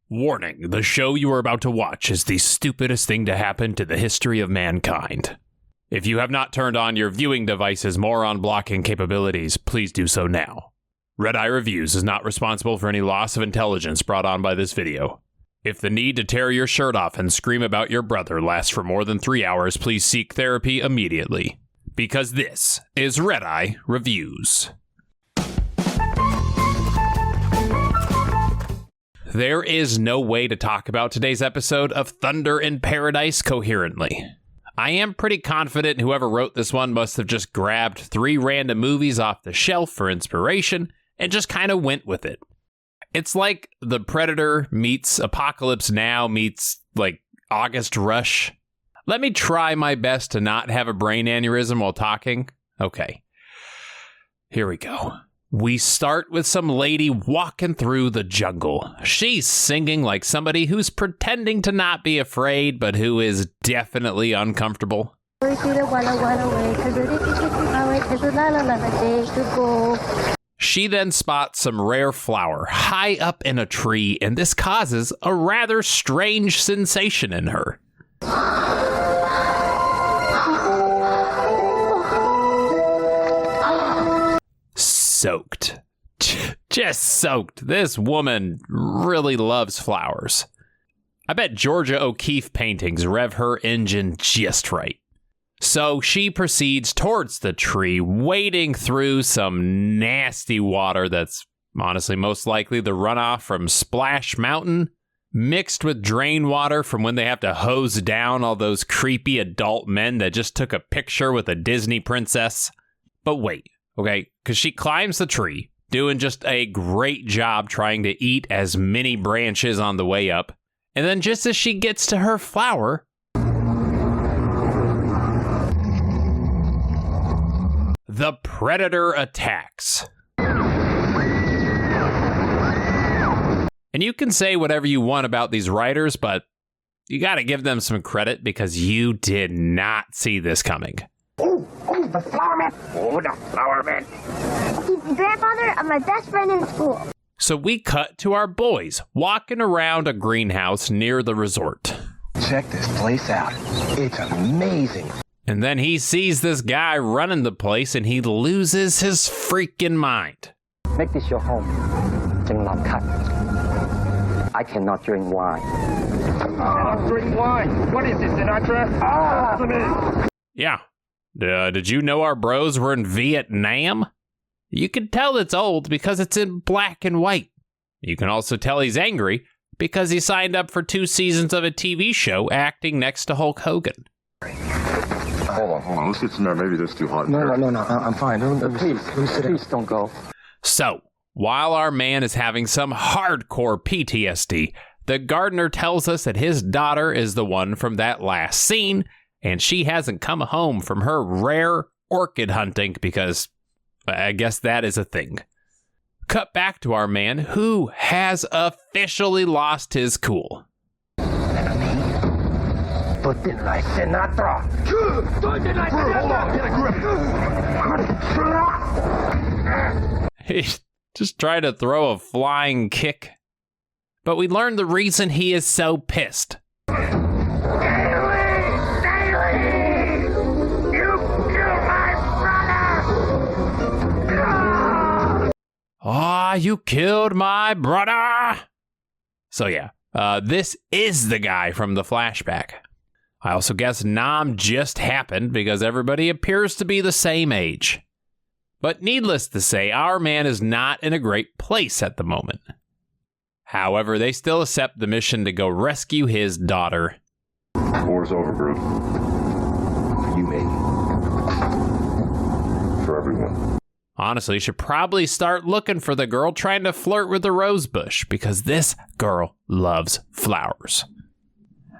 Warning, the show you are about to watch is the stupidest thing to happen to the history of mankind. If you have not turned on your viewing device's moron blocking capabilities, please do so now. Redeye Reviews is not responsible for any loss of intelligence brought on by this video. If the need to tear your shirt off and scream about your brother lasts for more than 3 hours, please seek therapy immediately. Because this is Redeye Reviews. There is no way to talk about today's episode of Thunder in Paradise coherently. I am pretty confident whoever wrote this one must have just grabbed 3 random movies off the shelf for inspiration and just kind of went with it. It's like The Predator meets Apocalypse Now meets, like, August Rush. Let me try my best to not have a brain aneurysm while talking. Okay. Here we go. We start with some lady walking through the jungle. She's singing like somebody who's pretending to not be afraid, but who is definitely uncomfortable. She then spots some rare flower high up in a tree, and this causes a rather strange sensation in her. Soaked. Just soaked. This woman really loves flowers. I bet Georgia O'Keeffe paintings rev her engine just right. So she proceeds towards the tree, wading through some nasty water that's honestly most likely the runoff from Splash Mountain, mixed with drain water from when they have to hose down all those creepy adult men that just took a picture with a Disney princess. But wait. Okay, because she climbs the tree, doing just a great job trying to eat as many branches on the way up. And then just as she gets to her flower, the predator attacks. And you can say whatever you want about these writers, but you gotta give them some credit because you did not see this coming. Oh, the flower man. Oh, the flower man. He's the grandfather of my best friend in school. So we cut to our boys walking around a greenhouse near the resort. Check this place out. It's amazing. And then he sees this guy running the place and he loses his freaking mind. Make this your home. Drink not cut. I cannot drink wine. I cannot drink wine. What is this, Sinatra? Yeah. Did you know our bros were in Vietnam? You can tell it's old because it's in black and white. You can also tell he's angry because he signed up for 2 seasons of a TV show acting next to Hulk Hogan. Hold on. Let's get some air. Maybe that's too hot. No, I'm fine. Please don't go. So, while our man is having some hardcore PTSD, the gardener tells us that his daughter is the one from that last scene, and she hasn't come home from her rare orchid hunting because I guess that is a thing. Cut back to our man who has officially lost his cool. But then like Sinatra. Hold on, get a grip. He's just trying to throw a flying kick. But we learn the reason he is so pissed. Ah, you killed my brother! So yeah, this is the guy from the flashback. I also guess Nam just happened because everybody appears to be the same age. But needless to say, our man is not in a great place at the moment. However, they still accept the mission to go rescue his daughter. War's over, group. You made For everyone. Honestly, you should probably start looking for the girl trying to flirt with the rose bush because this girl loves flowers.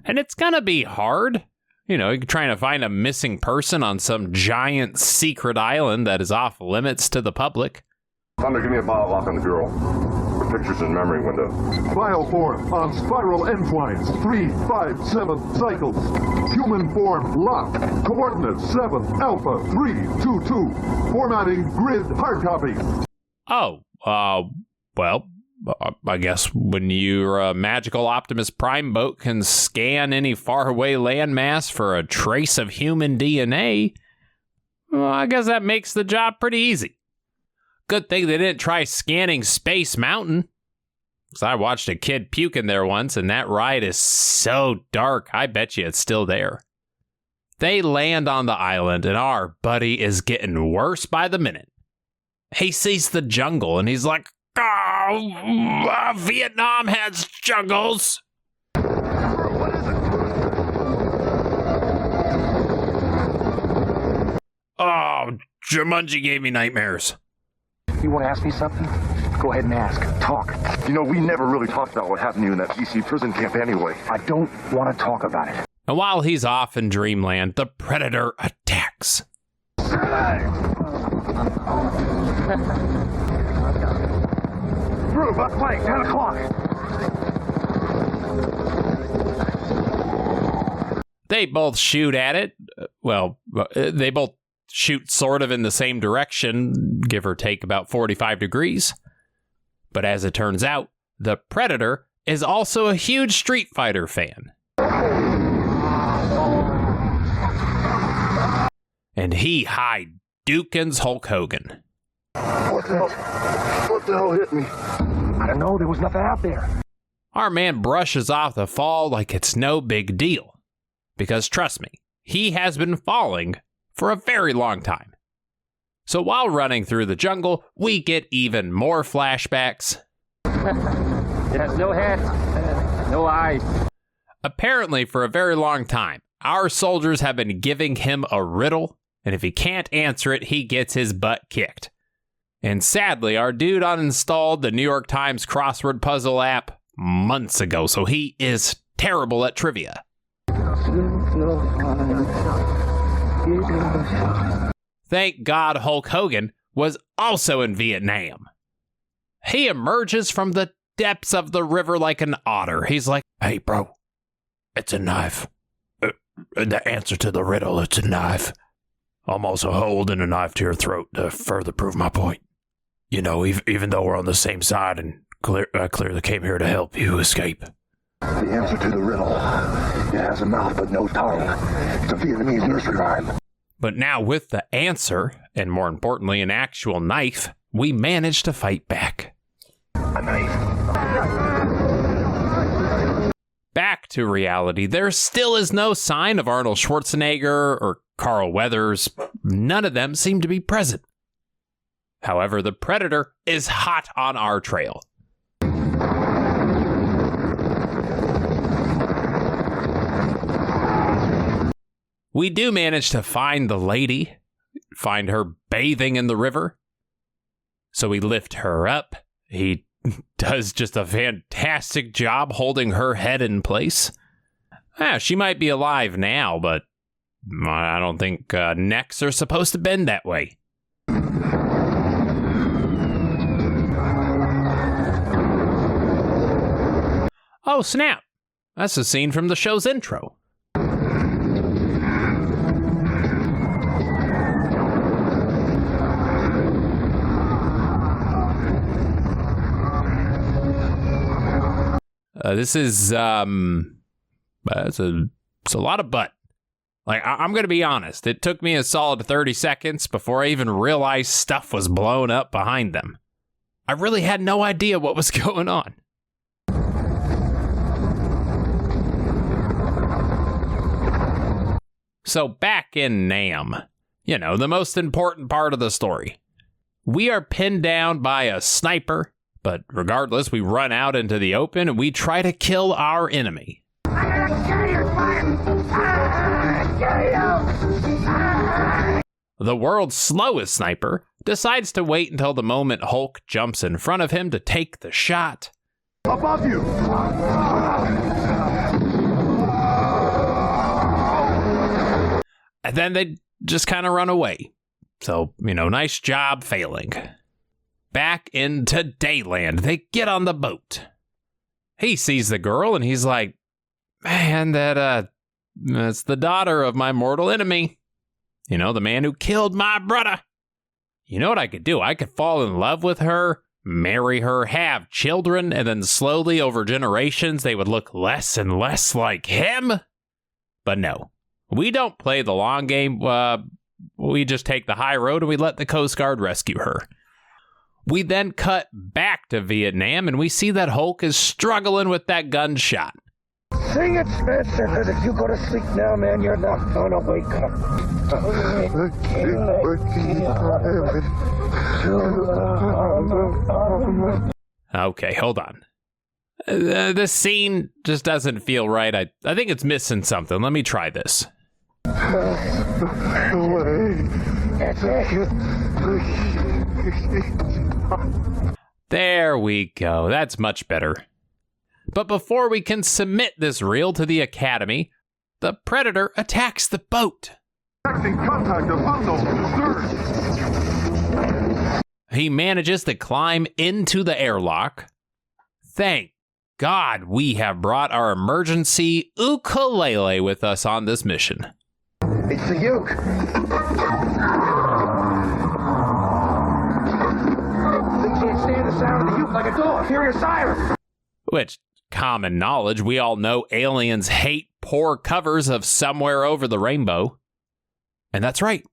And it's gonna be hard. You know, you're trying to find a missing person on some giant secret island that is off limits to the public. Thunder, give me a bottle lock on the girl. Her picture's in memory window. File form on spiral endpoints. 3, 5, 7 cycles. Human form lock. Coordinates 7 alpha 3 2 2. Formatting grid hard copy. Oh, well, I guess when your magical Optimus Prime boat can scan any faraway landmass for a trace of human DNA, well, I guess that makes the job pretty easy. Good thing they didn't try scanning Space Mountain. Because I watched a kid puke in there once, and that ride is so dark, I bet you it's still there. They land on the island, and our buddy is getting worse by the minute. He sees the jungle, and he's like, "Oh, Vietnam has jungles." Oh, Jumanji gave me nightmares. You want to ask me something? Go ahead and ask. Talk. You know, we never really talked about what happened to you in that DC prison camp anyway. I don't want to talk about it. And while he's off in dreamland, the Predator attacks. Through, left flank, 10 o'clock. They both shoot at it. Well, they both shoot sort of in the same direction, give or take about 45 degrees. But as it turns out, the Predator is also a huge Street Fighter fan. And he Dukins Hulk Hogan. What the hell hit me? I don't know, there was nothing out there. Our man brushes off the fall like it's no big deal. Because trust me, he has been falling for a very long time. So while running through the jungle, we get even more flashbacks. It has no head, no eyes. Apparently, for a very long time, our soldiers have been giving him a riddle, and if he can't answer it, he gets his butt kicked. And sadly, our dude uninstalled the New York Times crossword puzzle app months ago, so he is terrible at trivia. Thank God Hulk Hogan was also in Vietnam. He emerges from the depths of the river like an otter. He's like, "Hey, bro, it's a knife. The answer to the riddle, it's a knife. I'm also holding a knife to your throat to further prove my point. You know, even though we're on the same side and clearly came here to help you escape." The answer to the riddle. It has a mouth but no tongue. It's a Vietnamese nursery rhyme. But now with the answer, and more importantly, an actual knife, we manage to fight back. A knife. Back to reality, there still is no sign of Arnold Schwarzenegger or Carl Weathers. None of them seem to be present. However, the Predator is hot on our trail. We do manage to find the lady, find her bathing in the river. So we lift her up. He does just a fantastic job holding her head in place. She might be alive now, but I don't think necks are supposed to bend that way. Oh, snap. That's a scene from the show's intro. This is, it's a lot of butt. Like, I'm going to be honest. It took me a solid 30 seconds before I even realized stuff was blown up behind them. I really had no idea what was going on. So back in Nam, you know, the most important part of the story. We are pinned down by a sniper. But regardless, we run out into the open and we try to kill our enemy. The world's slowest sniper decides to wait until the moment Hulk jumps in front of him to take the shot. Above you! And then they just kind of run away. So, you know, nice job failing. Back into Dayland, they get on the boat. He sees the girl and he's like, "Man, that's the daughter of my mortal enemy. You know, the man who killed my brother. You know what I could do? I could fall in love with her, marry her, have children, and then slowly over generations they would look less and less like him? But no, we don't play the long game. We just take the high road and we let the Coast Guard rescue her. We then cut back to Vietnam and we see that Hulk is struggling with that gunshot. Sing it, Spencer, because if you go to sleep now, man, you're not gonna wake up. Okay, hold on. This scene just doesn't feel right. I think it's missing something. Let me try this. There we go. That's much better. But before we can submit this reel to the Academy, the Predator attacks the boat. Contact of unknown stern. He manages to climb into the airlock. Thank God we have brought our emergency ukulele with us on this mission. It's the uke. They can't stand the sound of the uke like a dog. Hear your siren. Which, common knowledge, we all know aliens hate poor covers of Somewhere Over the Rainbow. And that's right.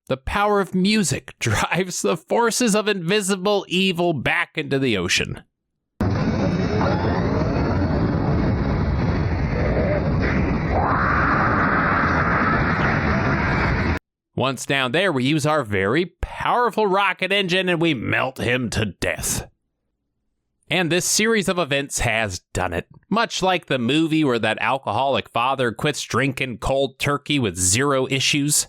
The power of music drives the forces of invisible evil back into the ocean. Once down there, we use our very powerful rocket engine and we melt him to death. And this series of events has done it. Much like the movie where that alcoholic father quits drinking cold turkey with 0 issues,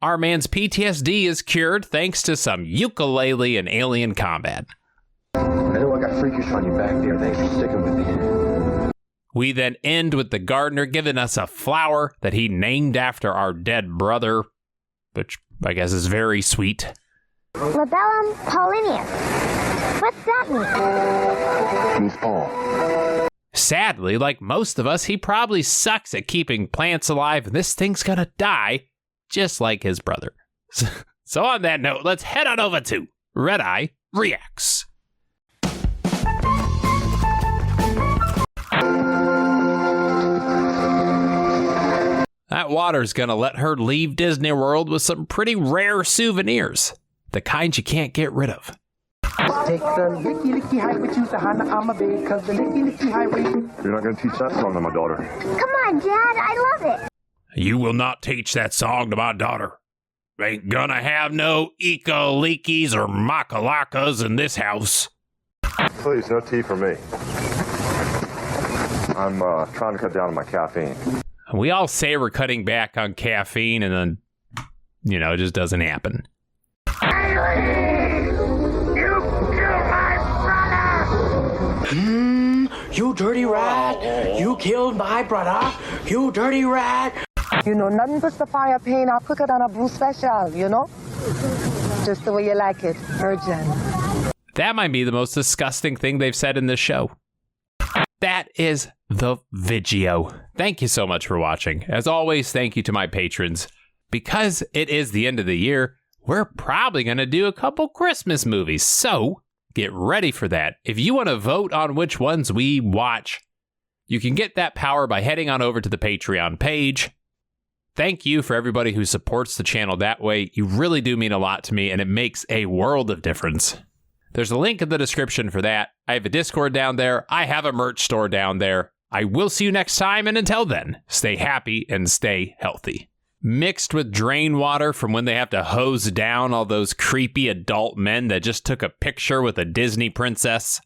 our man's PTSD is cured thanks to some ukulele and alien combat. I know I got freakish on you back there. Thanks for sticking with me. We then end with the gardener giving us a flower that he named after our dead brother, which I guess is very sweet. Labellum Paulinius. What's that mean? Means Paul. Sadly, like most of us, he probably sucks at keeping plants alive, and this thing's gonna die, just like his brother. So on that note, let's head on over to Redeye Reacts. That water's gonna let her leave Disney World with some pretty rare souvenirs. The kind you can't get rid of. Take the licky highway to Sahana Amabe, cause the licky highway. You're not going to teach that song to my daughter. Come on, Dad. I love it. You will not teach that song to my daughter. Ain't gonna have no eco-leakies or makalakas in this house. Please, no tea for me. I'm trying to cut down on my caffeine. We all say we're cutting back on caffeine and then, it just doesn't happen. You dirty rat! You killed my brother! You dirty rat! Nothing puts the fire pain out quicker than a brew special, Just the way you like it, virgin. That might be the most disgusting thing they've said in this show. That is the video. Thank you so much for watching. As always, thank you to my patrons. Because it is the end of the year, we're probably going to do a couple Christmas movies. So get ready for that. If you want to vote on which ones we watch, you can get that power by heading on over to the Patreon page. Thank you for everybody who supports the channel that way. You really do mean a lot to me, and it makes a world of difference. There's a link in the description for that. I have a Discord down there. I have a merch store down there. I will see you next time, and until then, stay happy and stay healthy. Mixed with drain water from when they have to hose down all those creepy adult men that just took a picture with a Disney princess.